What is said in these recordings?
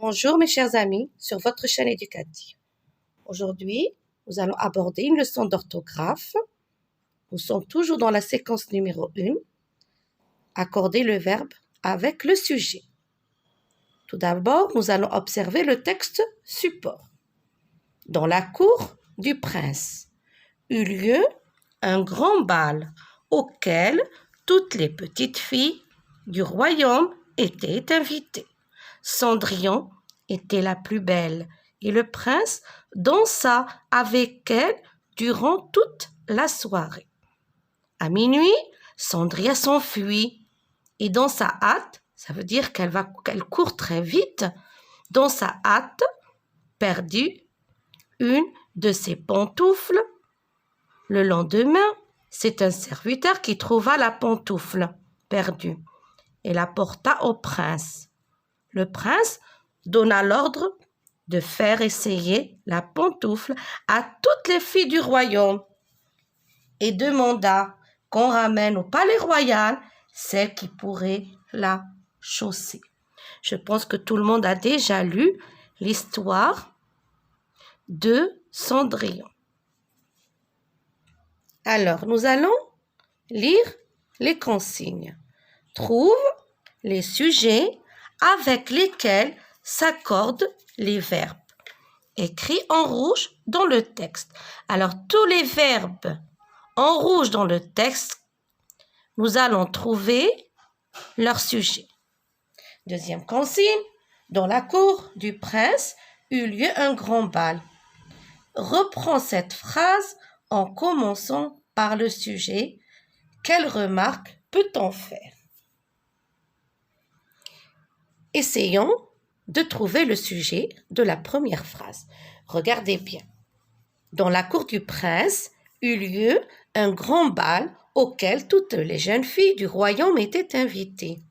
Bonjour mes chers amis sur votre chaîne éducative. Aujourd'hui, nous allons aborder une leçon d'orthographe. Nous sommes toujours dans la séquence numéro 1. Accorder le verbe avec le sujet. Tout d'abord, nous allons observer le texte support. Dans la cour du prince eut lieu un grand bal auquel toutes les petites filles du royaume étaient invitées. Cendrillon était la plus belle et le prince dansa avec elle durant toute la soirée. À minuit, Cendrillon s'enfuit et dans sa hâte, ça veut dire qu'elle court très vite, dans sa hâte, perdit une de ses pantoufles. Le lendemain, c'est un serviteur qui trouva la pantoufle perdue et la porta au prince. Le prince donna l'ordre de faire essayer la pantoufle à toutes les filles du royaume et demanda qu'on ramène au palais royal celle qui pourrait la chausser. Je pense que tout le monde a déjà lu l'histoire de Cendrillon. Alors, nous allons lire les consignes. Trouve les sujets avec lesquels s'accordent les verbes. Écrit en rouge dans le texte. Alors, tous les verbes en rouge dans le texte, nous allons trouver leur sujet. Deuxième consigne, dans la cour du prince eut lieu un grand bal. Reprends cette phrase en commençant par le sujet. Quelle remarque peut-on faire? Essayons de trouver le sujet de la première phrase. Regardez bien. Dans la cour du prince eut lieu un grand bal auquel toutes les jeunes filles du royaume étaient invitées.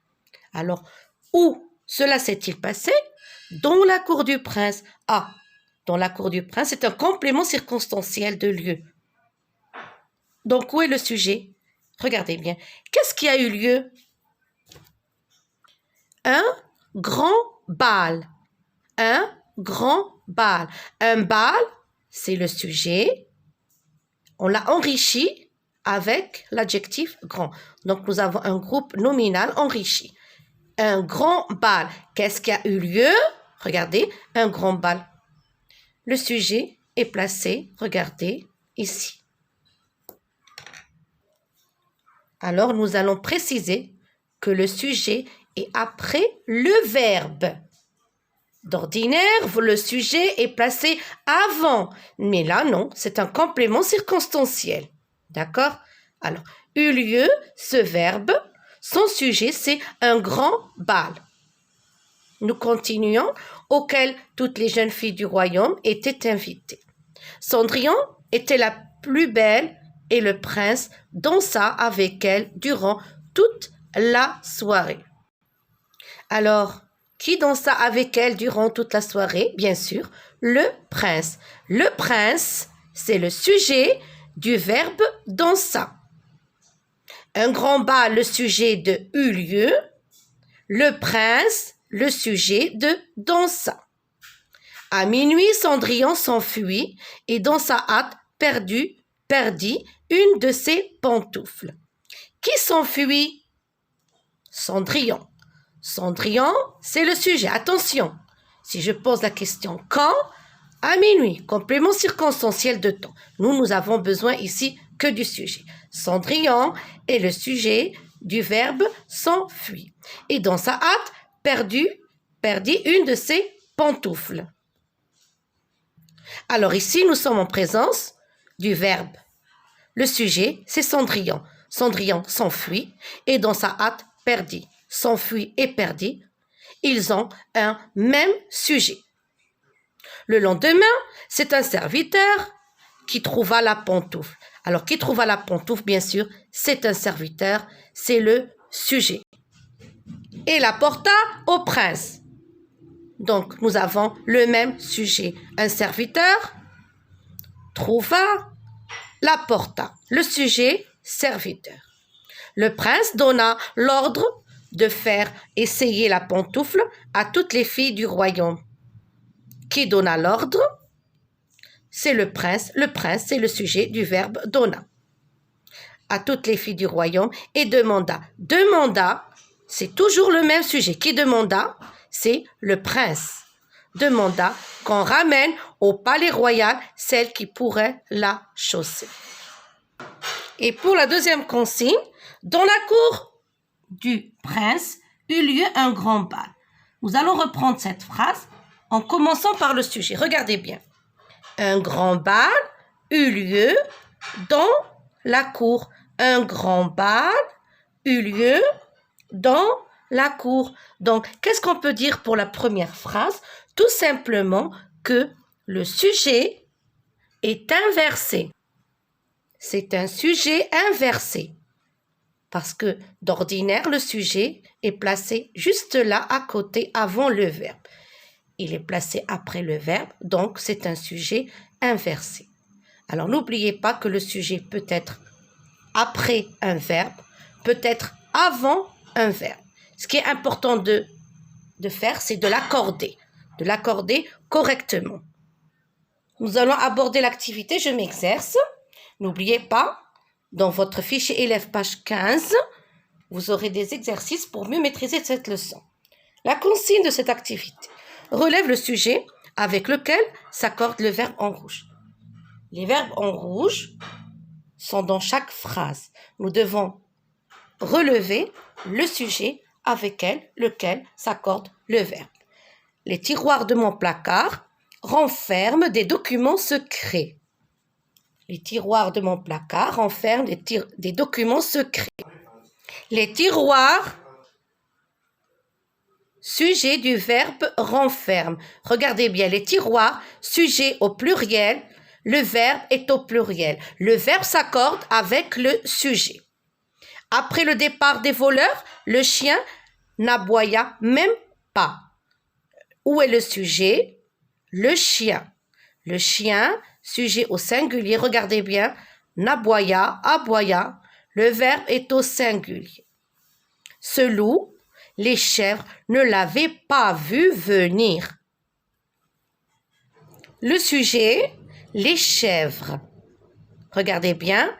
Alors, où cela s'est-il passé? Dans la cour du prince. Ah, dans la cour du prince, c'est un complément circonstanciel de lieu. Donc, où est le sujet? Regardez bien. Qu'est-ce qui a eu lieu? Un grand bal. Un grand bal. Un bal, c'est le sujet. On l'a enrichi avec l'adjectif grand. Donc, nous avons un groupe nominal enrichi. Un grand bal. Qu'est-ce qui a eu lieu? Regardez, un grand bal. Le sujet est placé, regardez, ici. Alors, nous allons préciser que le sujet est après le verbe. D'ordinaire, le sujet est placé avant. Mais là, non, c'est un complément circonstanciel. D'accord? Alors, eut lieu, ce verbe, son sujet, c'est un grand bal. Nous continuons, auquel toutes les jeunes filles du royaume étaient invitées. Cendrillon était la plus belle et le prince dansa avec elle durant toute la soirée. Alors, qui dansa avec elle durant toute la soirée? Bien sûr, le prince. Le prince, c'est le sujet du verbe dansa. Un grand bal, le sujet de eut lieu. Le prince, le sujet de dansa. À minuit, Cendrillon s'enfuit et dans sa hâte perdit une de ses pantoufles. Qui s'enfuit? Cendrillon. Cendrillon, c'est le sujet. Attention, si je pose la question quand, à minuit, complément circonstanciel de temps. Nous avons besoin ici que du sujet. Cendrillon est le sujet du verbe s'enfuit. Et dans sa hâte, perdit une de ses pantoufles. Alors ici, nous sommes en présence du verbe. Le sujet, c'est Cendrillon. Cendrillon s'enfuit et dans sa hâte, perdit. S'enfuit et perdit, ils ont un même sujet. Le lendemain, c'est un serviteur qui trouva la pantoufle. Alors, qui trouva la pantoufle, bien sûr, c'est un serviteur, c'est le sujet. Et la porta au prince. Donc, nous avons le même sujet. Un serviteur trouva, la porta. Le sujet, serviteur. Le prince donna l'ordre de faire essayer la pantoufle à toutes les filles du royaume. Qui donna l'ordre? C'est le prince. Le prince, c'est le sujet du verbe donna. À toutes les filles du royaume et demanda. Demanda, c'est toujours le même sujet. Qui demanda? C'est le prince. Demanda qu'on ramène au palais royal celle qui pourrait la chausser. Et pour la deuxième consigne, dans la cour du prince eut lieu un grand bal. Nous allons reprendre cette phrase en commençant par le sujet. Regardez bien. Un grand bal eut lieu dans la cour. Un grand bal eut lieu dans la cour. Donc, qu'est-ce qu'on peut dire pour la première phrase? Tout simplement que le sujet est inversé. C'est un sujet inversé. Parce que d'ordinaire, le sujet est placé juste là à côté avant le verbe. Il est placé après le verbe, donc c'est un sujet inversé. Alors n'oubliez pas que le sujet peut être après un verbe, peut être avant un verbe. Ce qui est important de faire, c'est de l'accorder correctement. Nous allons aborder l'activité « Je m'exerce ». N'oubliez pas, dans votre fichier élève page 15, vous aurez des exercices pour mieux maîtriser cette leçon. La consigne de cette activité relève le sujet avec lequel s'accorde le verbe en rouge. Les verbes en rouge sont dans chaque phrase. Nous devons relever le sujet avec lequel s'accorde le verbe. Les tiroirs de mon placard renferment des documents secrets. Les tiroirs de mon placard renferment des documents secrets. Les tiroirs, sujet du verbe renferme. Regardez bien, les tiroirs, sujet au pluriel, le verbe est au pluriel. Le verbe s'accorde avec le sujet. Après le départ des voleurs, le chien n'aboya même pas. Où est le sujet? Le chien. Le chien, sujet au singulier, regardez bien, n'aboya, aboya, le verbe est au singulier. Ce loup, les chèvres ne l'avaient pas vu venir. Le sujet, les chèvres. Regardez bien,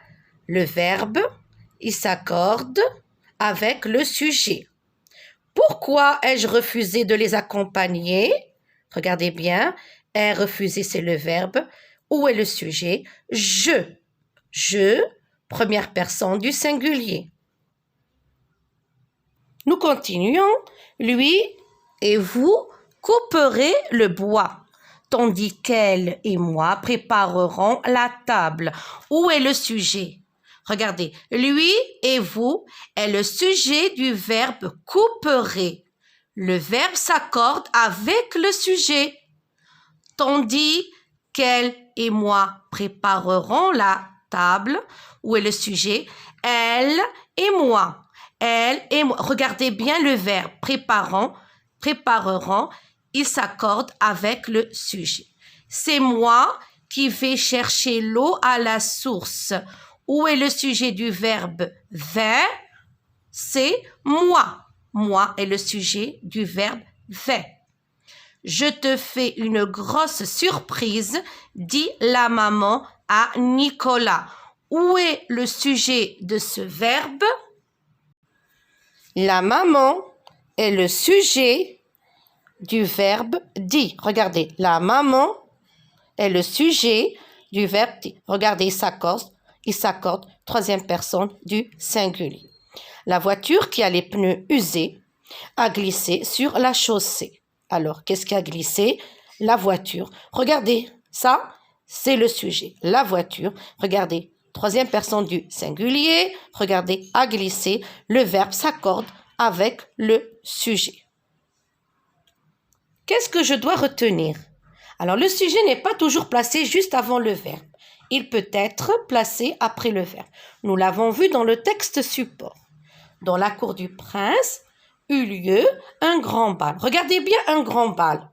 le verbe, il s'accorde avec le sujet. Pourquoi ai-je refusé de les accompagner? Regardez bien, ai refusé, c'est le verbe. Où est le sujet? Je, première personne du singulier. Nous continuons. Lui et vous couperez le bois, tandis qu'elle et moi préparerons la table. Où est le sujet? Regardez, lui et vous est le sujet du verbe couperez. Le verbe s'accorde avec le sujet. Tandis qu'elle et moi préparerons la table. Où est le sujet? Elle et moi. Elle et moi. Regardez bien le verbe prépareront. Il s'accorde avec le sujet. C'est moi qui vais chercher l'eau à la source. Où est le sujet du verbe vais? C'est moi. Moi est le sujet du verbe vais. Je te fais une grosse surprise, dit la maman à Nicolas. Où est le sujet de ce verbe? La maman est le sujet du verbe dit. Regardez, la maman est le sujet du verbe dit. Regardez, il s'accorde, troisième personne du singulier. La voiture qui a les pneus usés a glissé sur la chaussée. Alors, qu'est-ce qui a glissé? La voiture. Regardez, ça, c'est le sujet. La voiture. Regardez, troisième personne du singulier. Regardez, a glissé. Le verbe s'accorde avec le sujet. Qu'est-ce que je dois retenir? Alors, le sujet n'est pas toujours placé juste avant le verbe. Il peut être placé après le verbe. Nous l'avons vu dans le texte support. Dans la cour du prince eut lieu un grand bal. Regardez bien un grand bal.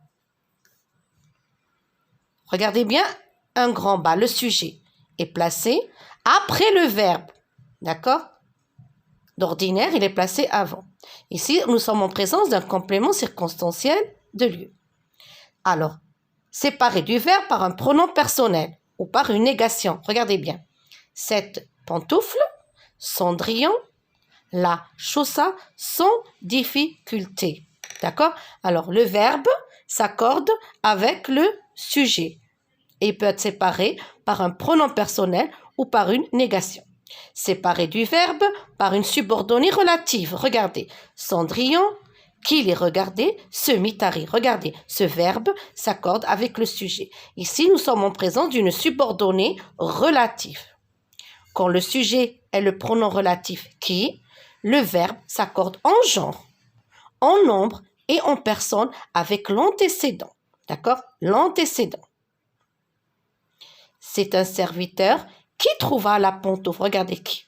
Regardez bien un grand bal. Le sujet est placé après le verbe. D'accord? D'ordinaire, il est placé avant. Ici, nous sommes en présence d'un complément circonstanciel de lieu. Alors, séparé du verbe par un pronom personnel ou par une négation. Regardez bien. Cette pantoufle, Cendrillon, la chaussa sans difficulté. D'accord? Alors, le verbe s'accorde avec le sujet et peut être séparé par un pronom personnel ou par une négation. Séparé du verbe par une subordonnée relative. Regardez, Cendrillon, qui les regardait, se mit à rire. Regardez, ce verbe s'accorde avec le sujet. Ici, nous sommes en présence d'une subordonnée relative. Quand le sujet est le pronom relatif qui, le verbe s'accorde en genre, en nombre et en personne avec l'antécédent. D'accord? L'antécédent. C'est un serviteur qui trouva la pantoufle. Regardez qui.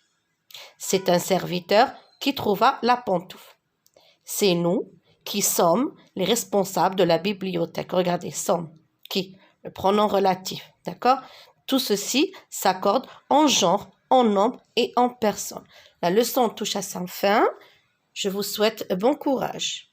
C'est un serviteur qui trouva la pantoufle. C'est nous qui sommes les responsables de la bibliothèque. Regardez, sommes qui? Le pronom relatif. D'accord? Tout ceci s'accorde en genre, en nombre et en personne. La leçon touche à sa fin. Je vous souhaite bon courage.